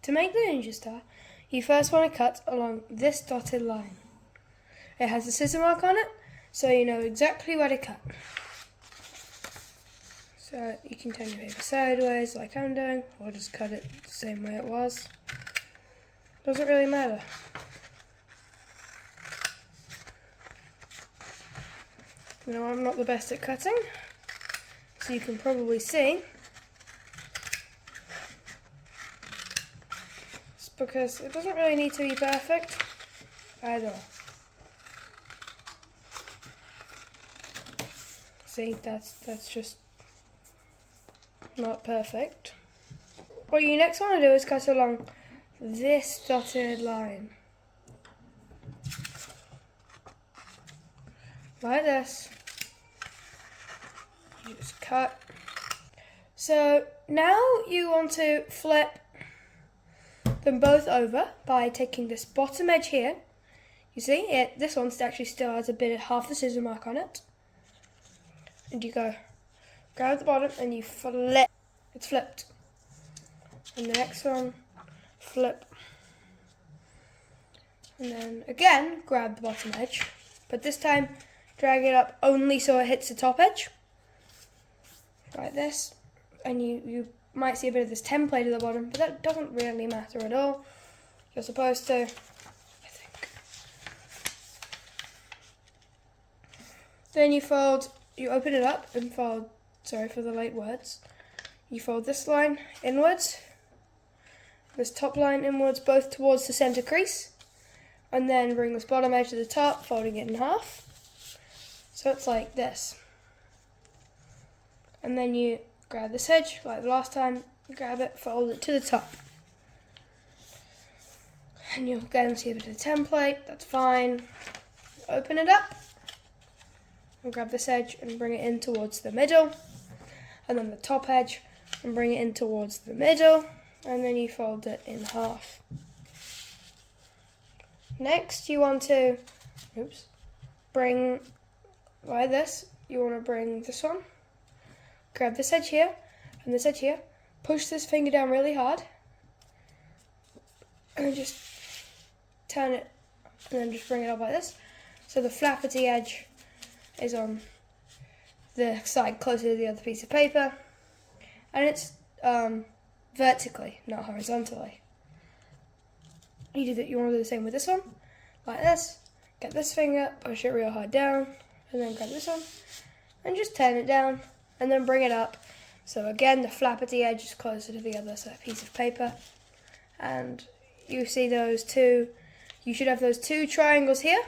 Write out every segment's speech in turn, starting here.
To make the ninja star, you first want to cut along this dotted line. It has a scissor mark on it, so you know exactly where to cut. So you can turn your paper sideways like I'm doing, or just cut it the same way it was. Doesn't really matter. Now I'm not the best at cutting, so you can probably see. It's because it doesn't really need to be perfect at all. See, that's just not perfect. What you next want to do is cut along this dotted line. Like this. You just cut. So now you want to flip them both over by taking this bottom edge here. You see, this one actually still has a bit of half the scissor mark on it. And you go, grab the bottom and you flip. It's flipped. And the next one, flip. And then again, grab the bottom edge. But this time, drag it up only so it hits the top edge. Like this. And you might see a bit of this template at the bottom, but that doesn't really matter at all. You're supposed to, I think. Then you open it up and fold, sorry for the late words. You fold this line inwards, this top line inwards, both towards the center crease. And then bring this bottom edge to the top, folding it in half. So it's like this. And then you grab this edge, like the last time, grab it, fold it to the top. And you'll again see a bit of the template, that's fine. Open it up, and grab this edge and bring it in towards the middle. And then the top edge, and bring it in towards the middle. And then you fold it in half. Next, you want to, bring, like this, you want to bring this one, grab this edge here, and this edge here, push this finger down really hard, and then just turn it, and then just bring it up like this, so the flappity edge is on the side closer to the other piece of paper, and it's vertically, not horizontally. You want to do the same with this one, like this. Get this finger, push it real hard down, and then grab this one, and just turn it down, and then bring it up. So again, the flappity edge is closer to the other piece of paper, and you see those two. You should have those two triangles here.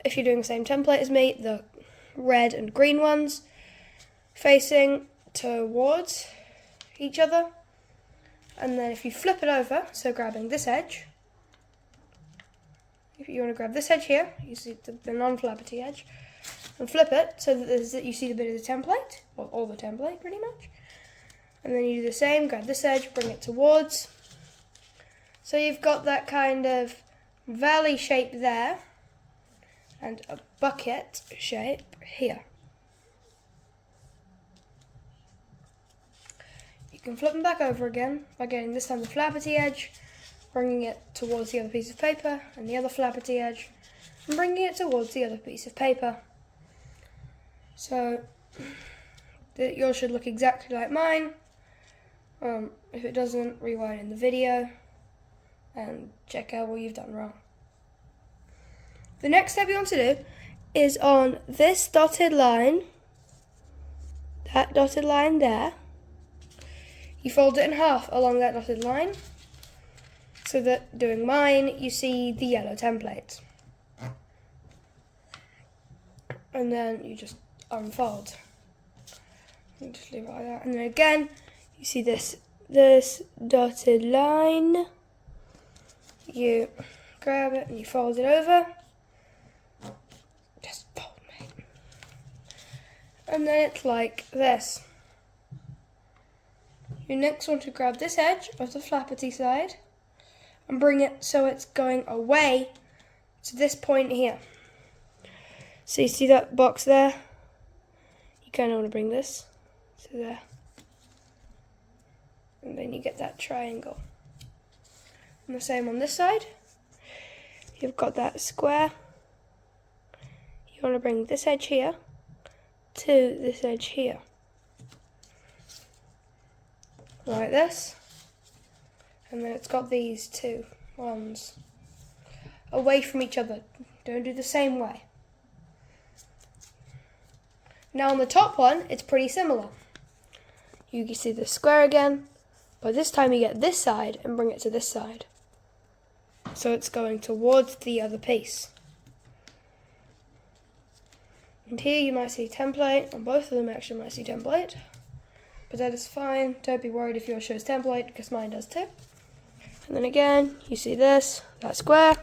If you're doing the same template as me, the red and green ones facing towards each other. And then if you flip it over, so grabbing this edge, if you want to grab this edge here, you see the non-flappity edge, and flip it so that you see the bit of the template, or all the template pretty much. And then you do the same, grab this edge, bring it towards. So you've got that kind of valley shape there, and a bucket shape here. You can flip them back over again by getting this time the flappity edge, bringing it towards the other piece of paper, and the other flappity edge, and bringing it towards the other piece of paper. So yours should look exactly like mine. If it doesn't, rewind in the video and check out what you've done wrong. The next step you want to do is on this dotted line, that dotted line there. You fold it in half along that dotted line, so that doing mine, you see the yellow template. And then you just unfold. And just leave it like that. And then again, you see this dotted line. You grab it and you fold it over. Just fold, mate. And then it's like this. You next want to grab this edge of the flappity side and bring it so it's going away to this point here. So you see that box there? You kind of want to bring this to there. And then you get that triangle. And the same on this side. You've got that square. You want to bring this edge here to this edge here. Like this. And then it's got these two ones away from each other. Don't do the same way. Now on the top one, it's pretty similar. You can see the square again, but this time you get this side and bring it to this side. So it's going towards the other piece. And here you might see template, on both of them actually might see template. But that is fine, don't be worried if yours shows template, because mine does too. And then again, you see this, that square.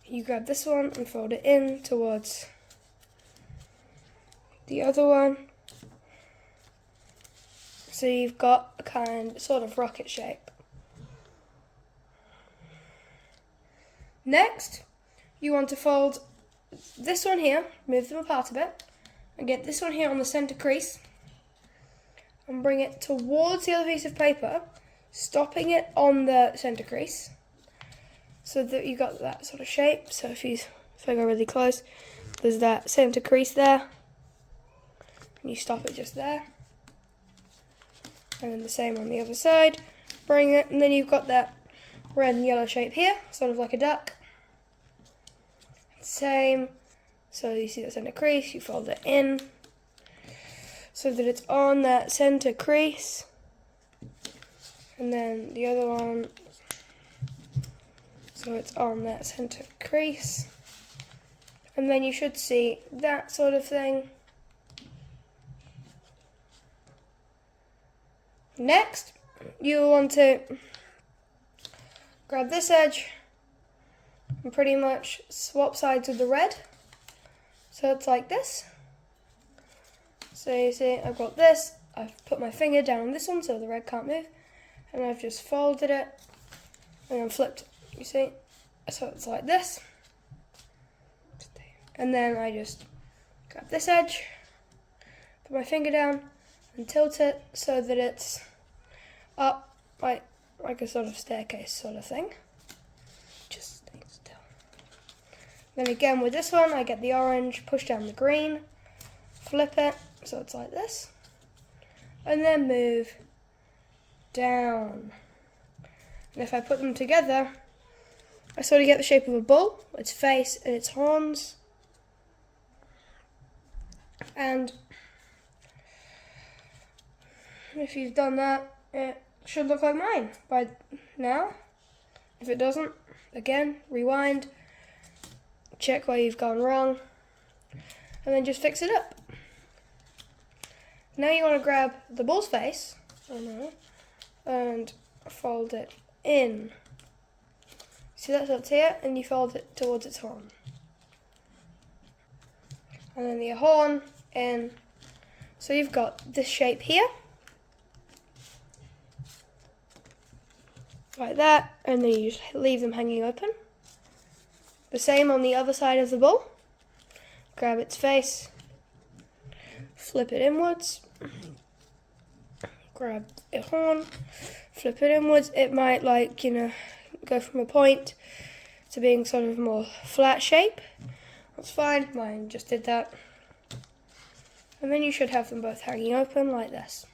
You grab this one and fold it in towards the other one. So you've got a sort of rocket shape. Next, you want to fold this one here, move them apart a bit, and get this one here on the center crease, and bring it towards the other piece of paper, stopping it on the center crease, so that you got that sort of shape. So if I go really close, there's that center crease there, and you stop it just there. And then the same on the other side, bring it, and then you've got that red and yellow shape here, sort of like a duck. Same, so you see the center crease, you fold it in, so that it's on that center crease. And then the other one, so it's on that center crease. And then you should see that sort of thing. Next, you want to grab this edge and pretty much swap sides with the red. So it's like this. So you see, I've got this, I've put my finger down on this one so the red can't move, and I've just folded it and then flipped it, you see? So it's like this. And then I just grab this edge, put my finger down, and tilt it so that it's up like a sort of staircase sort of thing. Just stay still. Then again with this one, I get the orange, push down the green, flip it so it's like this, and then move down. And if I put them together, I sort of get the shape of a bull, its face and its horns. And if you've done that, it should look like mine by now. If it doesn't, again, rewind, check where you've gone wrong, and then just fix it up. Now you want to grab the bull's face, and fold it in. See that up here, and you fold it towards its horn. And then the horn in. So you've got this shape here, like that, and then you just leave them hanging open. The same on the other side of the bull. Grab its face, flip it inwards, grab a horn, flip it inwards. It might go from a point to being sort of more flat shape. That's fine, mine just did that. And then you should have them both hanging open like this.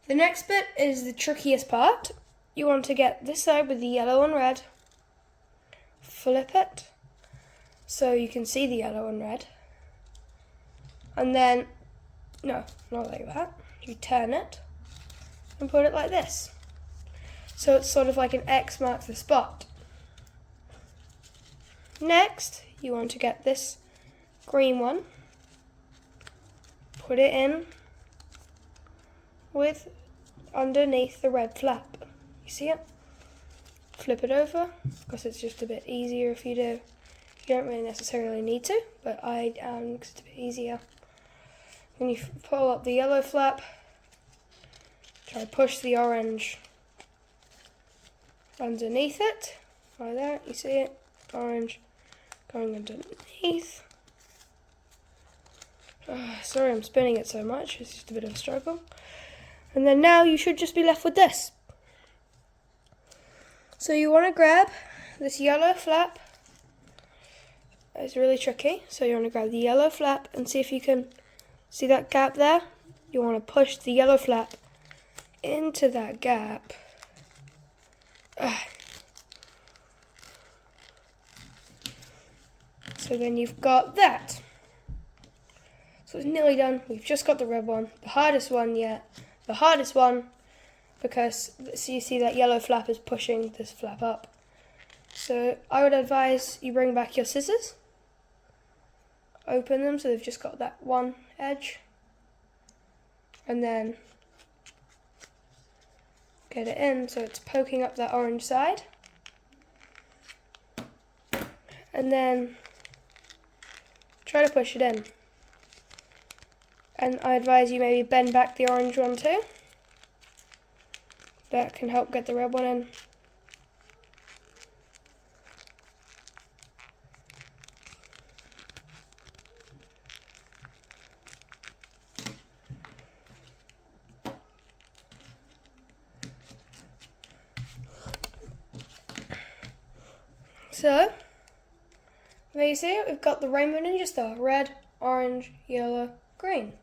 The next bit is the trickiest part. You want to get this side with the yellow and red, flip it so you can see the yellow and red, and then, no, not like that, you turn it and put it like this. So it's sort of like an X marks the spot. Next, you want to get this green one, put it in with underneath the red flap. You see it? Flip it over, because it's just a bit easier if you do. You don't really necessarily need to, but I because it's a bit easier. Then you pull up the yellow flap, try to push the orange underneath it, like that, you see it? Orange going underneath. Sorry I'm spinning it so much, it's just a bit of a struggle. And then now you should just be left with this. So you want to grab this yellow flap. It's really tricky. So you want to grab the yellow flap and see if you can see that gap there. You want to push the yellow flap into that gap. So then you've got that. So it's nearly done. We've just got the red one. The hardest one yet. The hardest one because so you see that yellow flap is pushing this flap up. So I would advise you bring back your scissors. Open them so they've just got that one edge. And then get it in so it's poking up that orange side. And then try to push it in. And I advise you maybe bend back the orange one too. That can help get the red one in. So, there you see it, we've got the Rainbow Ninja Star, red, orange, yellow, green.